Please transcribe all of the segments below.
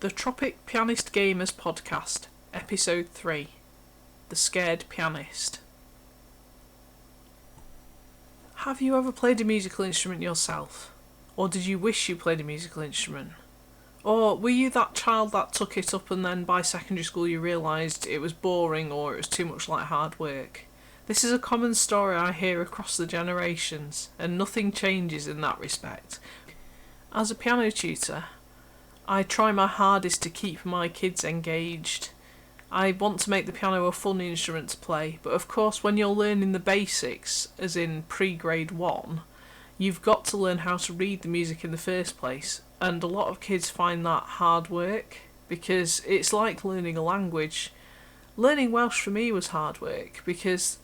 The Tropic Pianist Gamers Podcast, Episode 3, The Scared Pianist. Have you ever played a musical instrument yourself? Or did you wish you played a musical instrument? Or were you that child that took it up and then by secondary school you realised it was boring or it was too much like hard work? This is a common story I hear across the generations, and nothing changes in that respect. As a piano tutor, I try my hardest to keep my kids engaged. I want to make the piano a fun instrument to play, but of course when you're learning the basics, as in pre-grade 1, you've got to learn how to read the music in the first place, and a lot of kids find that hard work, because it's like learning a language. Learning Welsh for me was hard work, because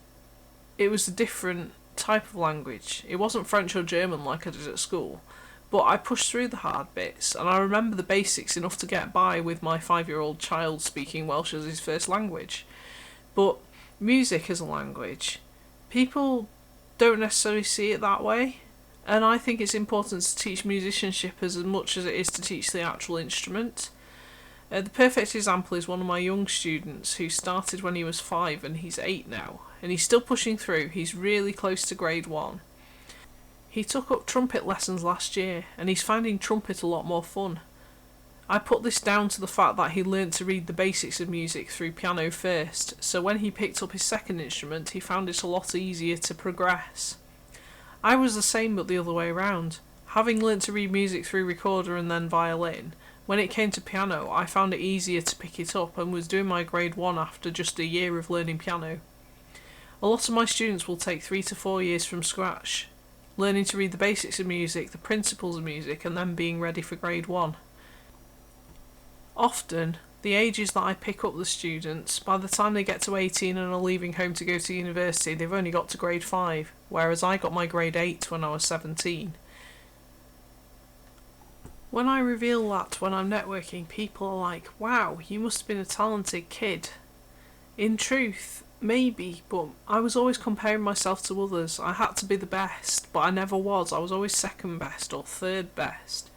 it was a different type of language. It wasn't French or German like I did at school. But I pushed through the hard bits, and I remember the basics enough to get by with my 5-year-old child speaking Welsh as his first language. But music as a language, people don't necessarily see it that way, and I think it's important to teach musicianship as much as it is to teach the actual instrument. The perfect example is one of my young students who started when he was 5 and he's 8 now, and he's still pushing through. He's really close to grade 1. He took up trumpet lessons last year, and he's finding trumpet a lot more fun. I put this down to the fact that he learnt to read the basics of music through piano first, so when he picked up his second instrument, he found it a lot easier to progress. I was the same but the other way around. Having learnt to read music through recorder and then violin, when it came to piano, I found it easier to pick it up and was doing my grade 1 after just a year of learning piano. A lot of my students will take 3 to 4 years from scratch, learning to read the basics of music, the principles of music, and then being ready for grade 1. Often, the ages that I pick up the students, by the time they get to 18 and are leaving home to go to university, they've only got to grade 5, whereas I got my grade 8 when I was 17. When I reveal that when I'm networking, people are like, wow, you must have been a talented kid. In truth, maybe, but I was always comparing myself to others. I had to be the best, but I never was. I was always second best or third best.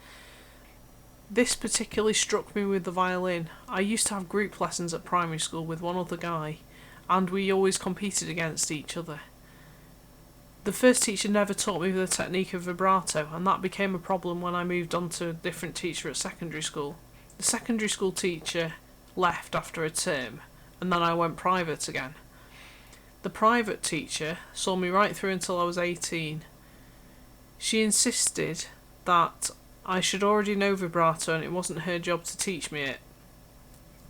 This particularly struck me with the violin. I used to have group lessons at primary school with one other guy, and we always competed against each other. The first teacher never taught me the technique of vibrato, and that became a problem when I moved on to a different teacher at secondary school. The secondary school teacher left after a term, and then I went private again. The private teacher saw me right through until I was 18. She insisted that I should already know vibrato and it wasn't her job to teach me it.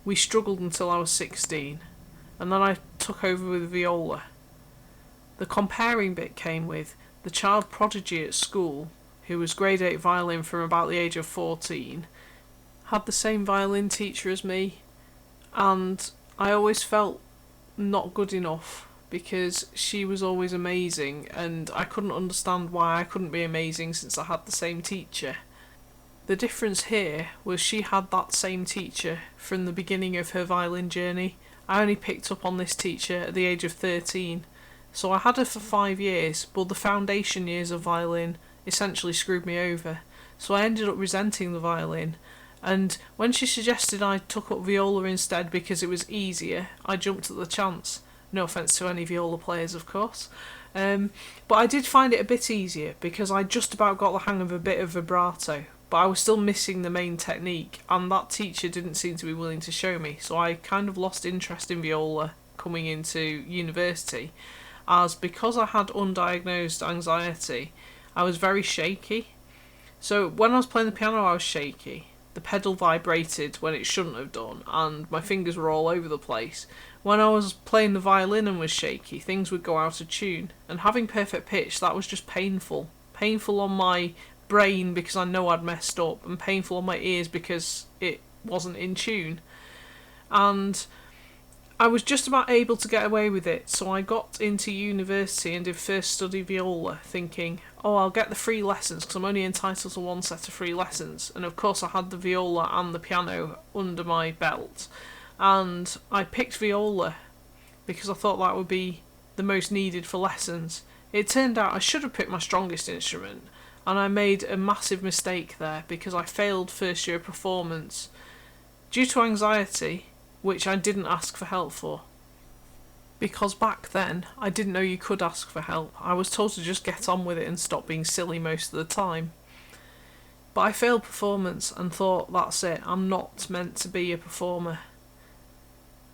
We struggled until I was 16, and then I took over with viola. The comparing bit came with the child prodigy at school, who was grade 8 violin from about the age of 14, had the same violin teacher as me, and I always felt not good enough, because she was always amazing, and I couldn't understand why I couldn't be amazing since I had the same teacher. The difference here was she had that same teacher from the beginning of her violin journey. I only picked up on this teacher at the age of 13, so I had her for 5 years, but the foundation years of violin essentially screwed me over, so I ended up resenting the violin, and when she suggested I took up viola instead because it was easier, I jumped at the chance. No offence to any viola players, of course. But I did find it a bit easier because I just about got the hang of a bit of vibrato, but I was still missing the main technique, and that teacher didn't seem to be willing to show me, so I kind of lost interest in viola coming into university, as because I had undiagnosed anxiety, I was very shaky. So when I was playing the piano I was shaky. The pedal vibrated when it shouldn't have done, and my fingers were all over the place. When I was playing the violin and was shaky, things would go out of tune, and having perfect pitch, that was just painful. Painful on my brain because I know I'd messed up, and painful on my ears because it wasn't in tune. And I was just about able to get away with it, so I got into university and did first study viola, thinking, oh, I'll get the free lessons because I'm only entitled to one set of free lessons. And of course I had the viola and the piano under my belt, and I picked viola because I thought that would be the most needed for lessons. It turned out I should have picked my strongest instrument, and I made a massive mistake there because I failed first year performance due to anxiety, which I didn't ask for help for. Because back then, I didn't know you could ask for help. I was told to just get on with it and stop being silly most of the time. But I failed performance and thought, that's it, I'm not meant to be a performer.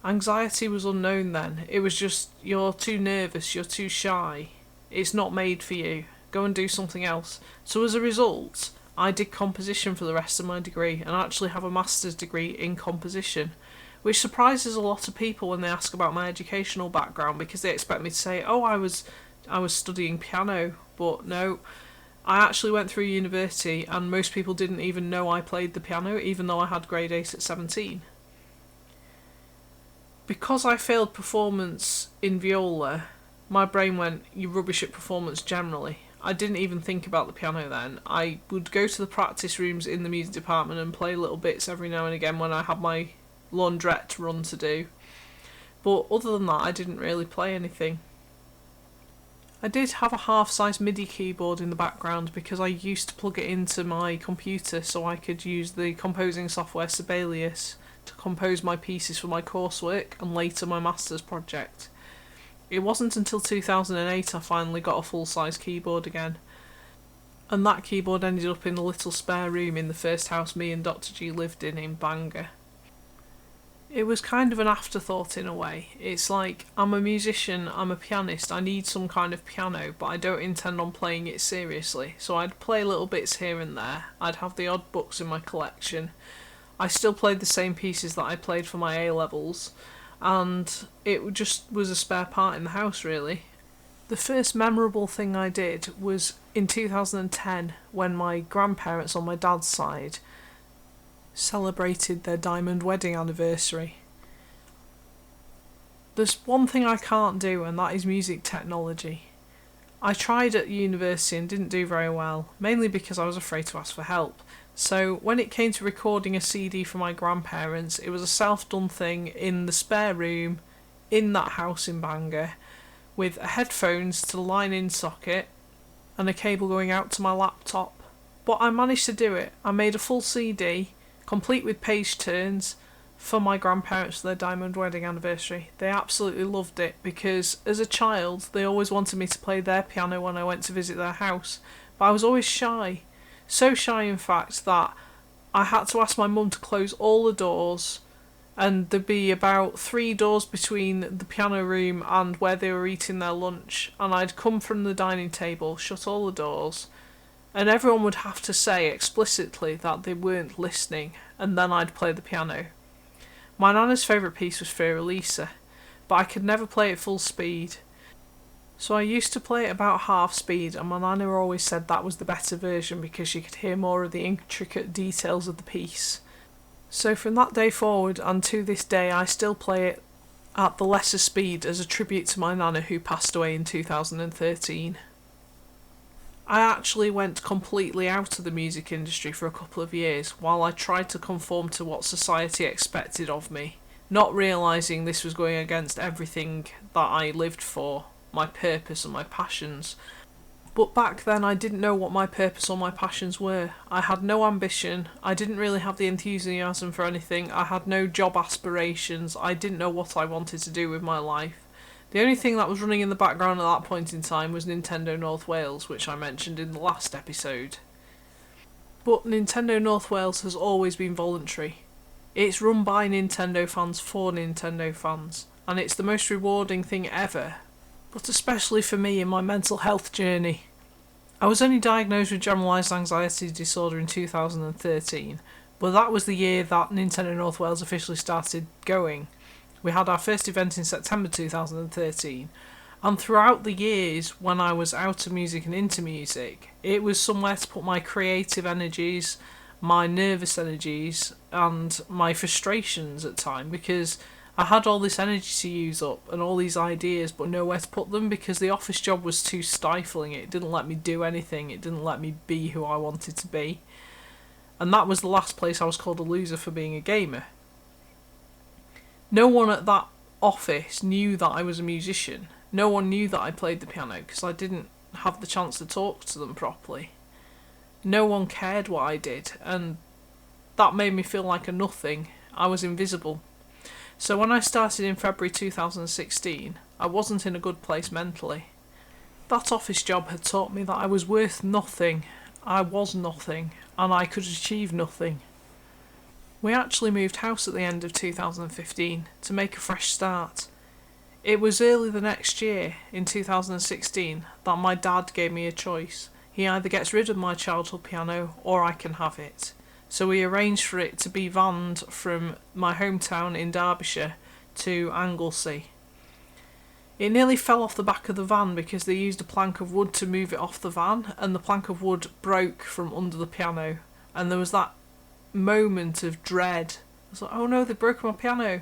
Anxiety was unknown then. It was just, you're too nervous, you're too shy. It's not made for you. Go and do something else. So as a result, I did composition for the rest of my degree and actually have a master's degree in composition, which surprises a lot of people when they ask about my educational background, because they expect me to say, oh, I was studying piano, but no. I actually went through university and most people didn't even know I played the piano, even though I had grade 8 at 17. Because I failed performance in viola, my brain went, you're rubbish at performance generally. I didn't even think about the piano then. I would go to the practice rooms in the music department and play little bits every now and again when I had my laundrette run to do. But other than that, I didn't really play anything. I did have a half-size MIDI keyboard in the background because I used to plug it into my computer so I could use the composing software Sibelius to compose my pieces for my coursework and later my master's project. It wasn't until 2008 I finally got a full-size keyboard again, and that keyboard ended up in a little spare room in the first house me and Dr. G lived in Bangor. It was kind of an afterthought in a way. It's like, I'm a musician, I'm a pianist, I need some kind of piano, but I don't intend on playing it seriously. So I'd play little bits here and there, I'd have the odd books in my collection. I still played the same pieces that I played for my A-levels, and it just was a spare part in the house really. The first memorable thing I did was in 2010 when my grandparents on my dad's side celebrated their diamond wedding anniversary. There's one thing I can't do, and that is music technology. I tried at university and didn't do very well, mainly because I was afraid to ask for help. So when it came to recording a CD for my grandparents, it was a self-done thing in the spare room in that house in Bangor, with headphones to the line-in socket and a cable going out to my laptop. But I managed to do it. I made a full CD, complete with page turns, for my grandparents for their diamond wedding anniversary. They absolutely loved it because as a child they always wanted me to play their piano when I went to visit their house, but I was always shy. So shy in fact that I had to ask my mum to close all the doors, and there'd be about 3 doors between the piano room and where they were eating their lunch, and I'd come from the dining table, shut all the doors, and everyone would have to say explicitly that they weren't listening, and then I'd play the piano. My nana's favourite piece was Fear Elisa, but I could never play it full speed. So I used to play it about half speed, and my nana always said that was the better version because she could hear more of the intricate details of the piece. So from that day forward and to this day I still play it at the lesser speed as a tribute to my nana who passed away in 2013. I actually went completely out of the music industry for a couple of years while I tried to conform to what society expected of me, not realising this was going against everything that I lived for, my purpose and my passions. But back then I didn't know what my purpose or my passions were. I had no ambition, I didn't really have the enthusiasm for anything, I had no job aspirations, I didn't know what I wanted to do with my life. The only thing that was running in the background at that point in time was Nintendo North Wales, which I mentioned in the last episode. But Nintendo North Wales has always been voluntary. It's run by Nintendo fans for Nintendo fans, and it's the most rewarding thing ever, but especially for me in my mental health journey. I was only diagnosed with generalised anxiety disorder in 2013, but that was the year that Nintendo North Wales officially started going. We had our first event in September 2013, and throughout the years when I was out of music and into music, it was somewhere to put my creative energies, my nervous energies, and my frustrations at time, because I had all this energy to use up and all these ideas but nowhere to put them because the office job was too stifling. It didn't let me do anything, it didn't let me be who I wanted to be. And that was the last place I was called a loser for being a gamer. No one at that office knew that I was a musician. No one knew that I played the piano because I didn't have the chance to talk to them properly. No one cared what I did, and that made me feel like a nothing. I was invisible. So when I started in February 2016, I wasn't in a good place mentally. That office job had taught me that I was worth nothing, I was nothing, and I could achieve nothing. We actually moved house at the end of 2015 to make a fresh start. It was early the next year, in 2016, that my dad gave me a choice. He either gets rid of my childhood piano or I can have it. So we arranged for it to be vanned from my hometown in Derbyshire to Anglesey. It nearly fell off the back of the van because they used a plank of wood to move it off the van, and the plank of wood broke from under the piano, and there was that moment of dread. I was like, oh no, they've broken my piano.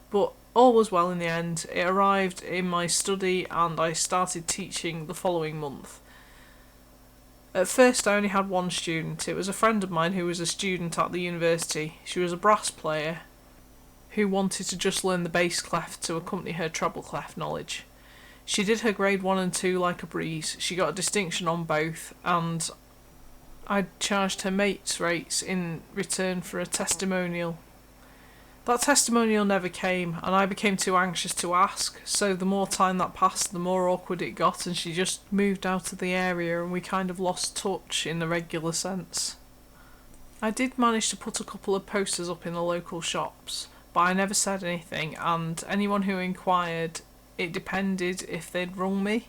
But all was well in the end. It arrived in my study and I started teaching the following month. At first I only had one student. It was a friend of mine who was a student at the university. She was a brass player who wanted to just learn the bass clef to accompany her treble clef knowledge. She did her grade 1 and 2 like a breeze. She got a distinction on both, and I charged her mates rates in return for a testimonial. That testimonial never came, and I became too anxious to ask, so the more time that passed, the more awkward it got, and she just moved out of the area and we kind of lost touch in the regular sense. I did manage to put a couple of posters up in the local shops, but I never said anything, and anyone who inquired, it depended if they'd rung me,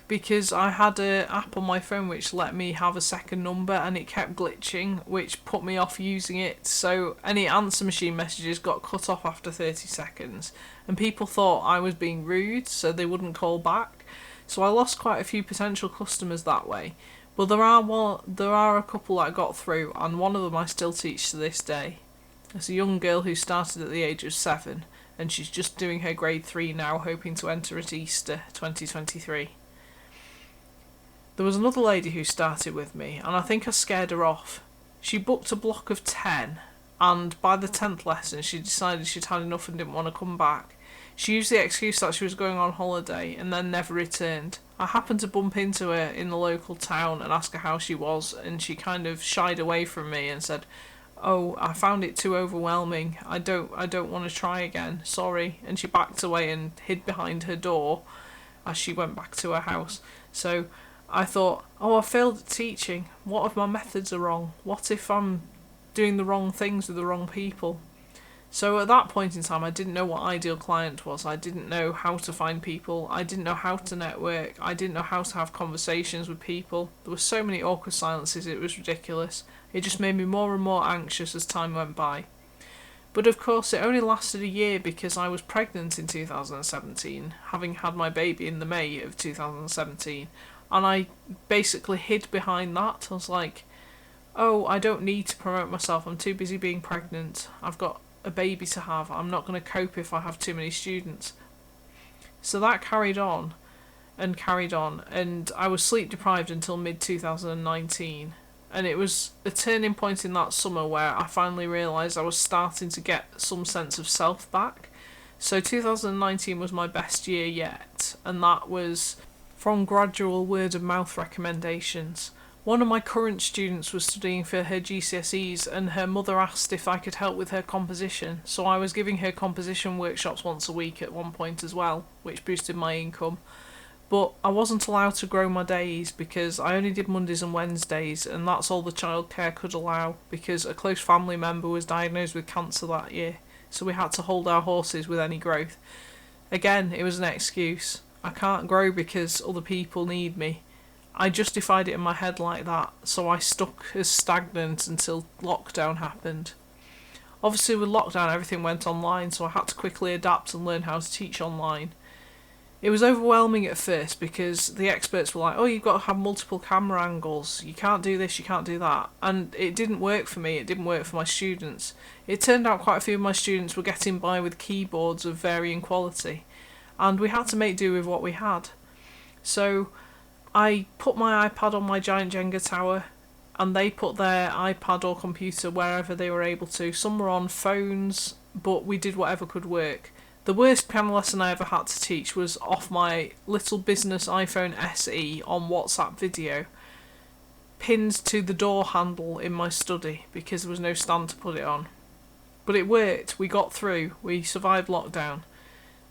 because I had an app on my phone which let me have a second number and it kept glitching, which put me off using it, so any answer machine messages got cut off after 30 seconds, and people thought I was being rude, so they wouldn't call back. So I lost quite a few potential customers that way, but there are a couple that I got through, and one of them I still teach to this day. It's a young girl who started at the age of 7, and she's just doing her grade 3 now, hoping to enter at Easter 2023. There was another lady who started with me, and I think I scared her off. She booked a block of 10, and by the 10th lesson she decided she'd had enough and didn't want to come back. She used the excuse that she was going on holiday and then never returned. I happened to bump into her in the local town and ask her how she was, and she kind of shied away from me and said, "Oh, I found it too overwhelming. I don't want to try again. Sorry." And she backed away and hid behind her door as she went back to her house. So I thought, oh, I failed at teaching. What if my methods are wrong? What if I'm doing the wrong things with the wrong people? So at that point in time, I didn't know what ideal client was. I didn't know how to find people. I didn't know how to network. I didn't know how to have conversations with people. There were so many awkward silences, it was ridiculous. It just made me more and more anxious as time went by. But of course, it only lasted a year because I was pregnant in 2017, having had my baby in the May of 2017. And I basically hid behind that. I was like, oh, I don't need to promote myself. I'm too busy being pregnant. I've got a baby to have. I'm not going to cope if I have too many students. So that carried on, and I was sleep deprived until mid-2019. And it was a turning point in that summer where I finally realised I was starting to get some sense of self back. So 2019 was my best year yet, and that was from gradual word of mouth recommendations. One of my current students was studying for her GCSEs, and her mother asked if I could help with her composition, so I was giving her composition workshops once a week at one point as well, which boosted my income. But I wasn't allowed to grow my days because I only did Mondays and Wednesdays, and that's all the childcare could allow because a close family member was diagnosed with cancer that year, so we had to hold our horses with any growth. Again, it was an excuse. I can't grow because other people need me. I justified it in my head like that, so I stuck as stagnant until lockdown happened. Obviously with lockdown everything went online, so I had to quickly adapt and learn how to teach online. It was overwhelming at first because the experts were like, oh, you've got to have multiple camera angles, you can't do this, you can't do that, and it didn't work for me, it didn't work for my students. It turned out quite a few of my students were getting by with keyboards of varying quality, and we had to make do with what we had. So I put my iPad on my giant Jenga tower, and they put their iPad or computer wherever they were able to. Some were on phones, but we did whatever could work. The worst piano lesson I ever had to teach was off my little business iPhone SE on WhatsApp video, pinned to the door handle in my study because there was no stand to put it on. But it worked. We got through. We survived lockdown.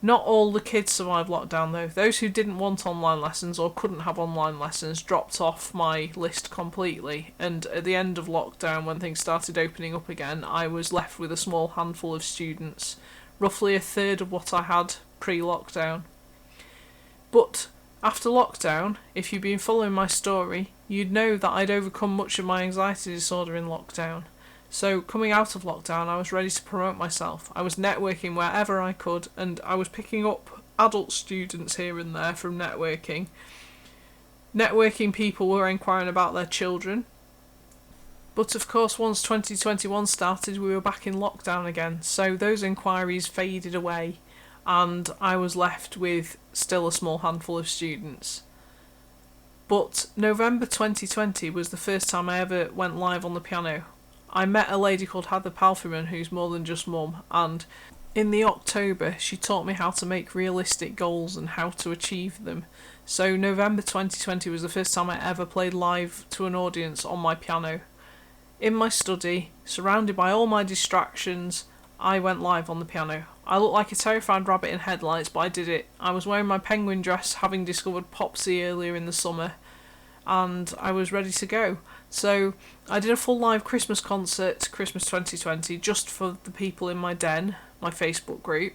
Not all the kids survived lockdown though. Those who didn't want online lessons or couldn't have online lessons dropped off my list completely, and at the end of lockdown, when things started opening up again, I was left with a small handful of students, roughly a third of what I had pre-lockdown. But after lockdown, if you've been following my story, you'd know that I'd overcome much of my anxiety disorder in lockdown. So coming out of lockdown, I was ready to promote myself. I was networking wherever I could, and I was picking up adult students here and there from networking. Networking people were inquiring about their children. But of course, once 2021 started, we were back in lockdown again, so those inquiries faded away, and I was left with still a small handful of students. But November 2020 was the first time I ever went live on the piano. I met a lady called Heather Palfreyman, who's more than just mum, and in the October she taught me how to make realistic goals and how to achieve them. So November 2020 was the first time I ever played live to an audience on my piano. In my study, surrounded by all my distractions, I went live on the piano. I looked like a terrified rabbit in headlights, but I did it. I was wearing my penguin dress, having discovered Popsy earlier in the summer, and I was ready to go. So I did a full live Christmas concert, Christmas 2020, just for the people in my den, my Facebook group,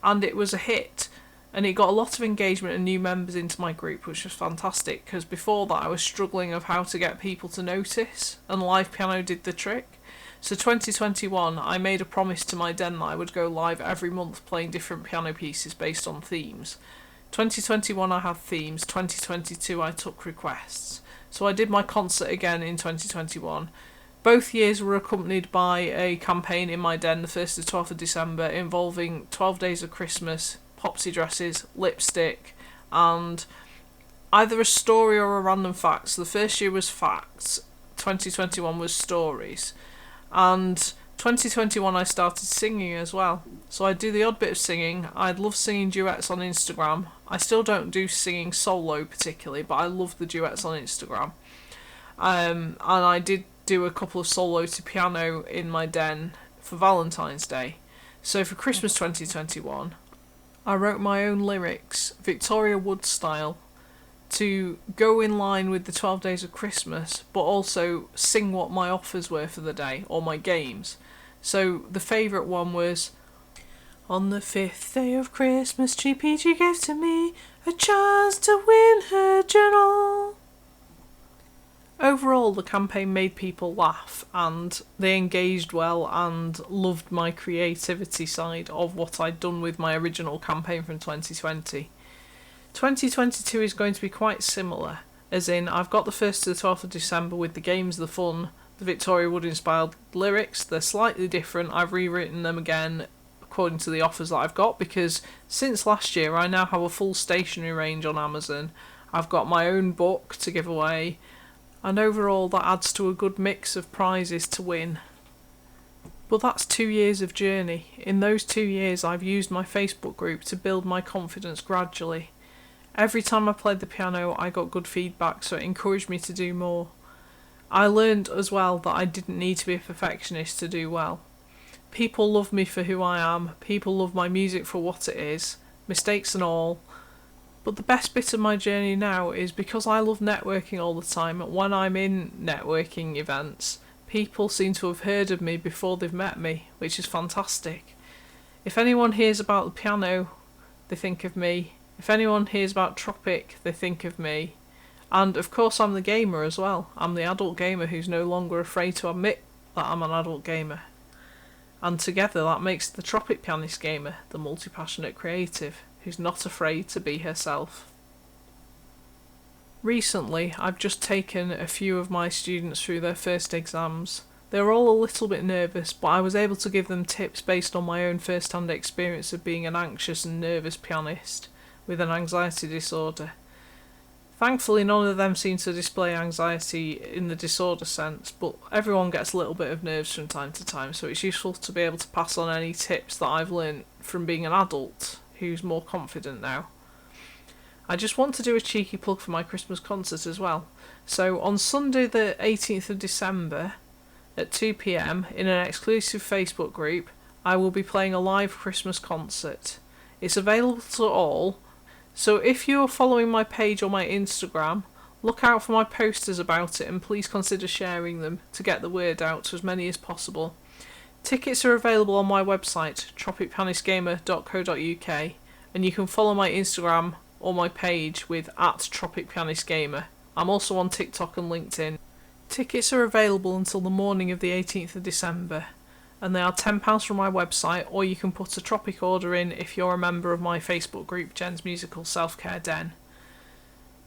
and it was a hit. And it got a lot of engagement and new members into my group, which was fantastic, because before that I was struggling of how to get people to notice, and live piano did the trick. So 2021, I made a promise to my den that I would go live every month playing different piano pieces based on themes. 2021 I had themes, 2022 I took requests. So I did my concert again in 2021. Both years were accompanied by a campaign in my den, the 1st to 12th of December, involving 12 days of Christmas, Popsy dresses, lipstick, and either a story or a random fact. So the first year was facts, 2021 was stories, and 2021 I started singing as well. So I do the odd bit of singing. I love singing duets on Instagram. I still don't do singing solo particularly, but I love the duets on Instagram. And I did do a couple of solo to piano in my den for Valentine's Day. So for Christmas 2021, I wrote my own lyrics, Victoria Wood style, to go in line with the 12 days of Christmas, but also sing what my offers were for the day, or my games. So the favourite one was, on the 5th day of Christmas, Chi Peachy gave to me a chance to win her journal. Overall, the campaign made people laugh, and they engaged well and loved my creativity side of what I'd done with my original campaign from 2020. 2022 is going to be quite similar, as in I've got the 1st to the 12th of December with the games, the fun, the Victoria Wood inspired lyrics. They're slightly different. I've rewritten them again according to the offers that I've got, because since last year I now have a full stationery range on Amazon. I've got my own book to give away, and overall that adds to a good mix of prizes to win. But that's 2 years of journey. In those 2 years I've used my Facebook group to build my confidence gradually. Every time I played the piano I got good feedback, so it encouraged me to do more. I learned as well that I didn't need to be a perfectionist to do well. People love me for who I am, people love my music for what it is, mistakes and all. But the best bit of my journey now is because I love networking all the time, when I'm in networking events, people seem to have heard of me before they've met me, which is fantastic. If anyone hears about the piano, they think of me. If anyone hears about Tropic, they think of me. And of course I'm the gamer as well. I'm the adult gamer who's no longer afraid to admit that I'm an adult gamer. And together that makes the Tropic Pianist gamer, the multi-passionate creative, who's not afraid to be herself. Recently, I've just taken a few of my students through their first exams. They were all a little bit nervous, but I was able to give them tips based on my own first-hand experience of being an anxious and nervous pianist with an anxiety disorder. Thankfully, none of them seem to display anxiety in the disorder sense, but everyone gets a little bit of nerves from time to time, so it's useful to be able to pass on any tips that I've learnt from being an adult who's more confident now. I just want to do a cheeky plug for my Christmas concert as well. So on Sunday the 18th of December, at 2 p.m. in an exclusive Facebook group, I will be playing a live Christmas concert. It's available to all, so if you're following my page or my Instagram, look out for my posters about it and please consider sharing them to get the word out to as many as possible. Tickets are available on my website, tropicpianistgamer.co.uk, and you can follow my Instagram or my page with @tropicpianistgamer. I'm also on TikTok and LinkedIn. Tickets are available until the morning of the 18th of December, and they are £10 from my website, or you can put a Tropic order in if you're a member of my Facebook group, Jen's Musical Self-Care Den.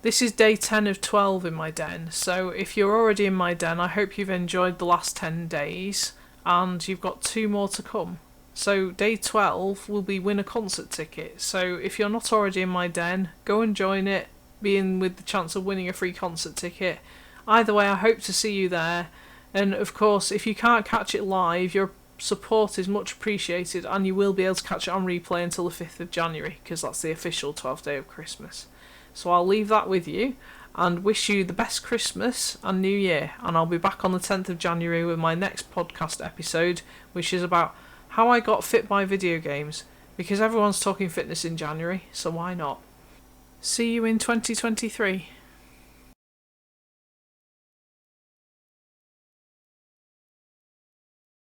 This is day 10 of 12 in my den, so if you're already in my den, I hope you've enjoyed the last 10 days, and you've got 2 more to come. So day 12 will be win a concert ticket, so if you're not already in my den, go and join it, be in with the chance of winning a free concert ticket. Either way, I hope to see you there, and of course, if you can't catch it live, your support is much appreciated, and you will be able to catch it on replay until the 5th of January, because that's the official 12th day of Christmas. So I'll leave that with you, and wish you the best Christmas and New Year, and I'll be back on the 10th of January with my next podcast episode, which is about how I got fit by video games, because everyone's talking fitness in January, so why not? See you in 2023.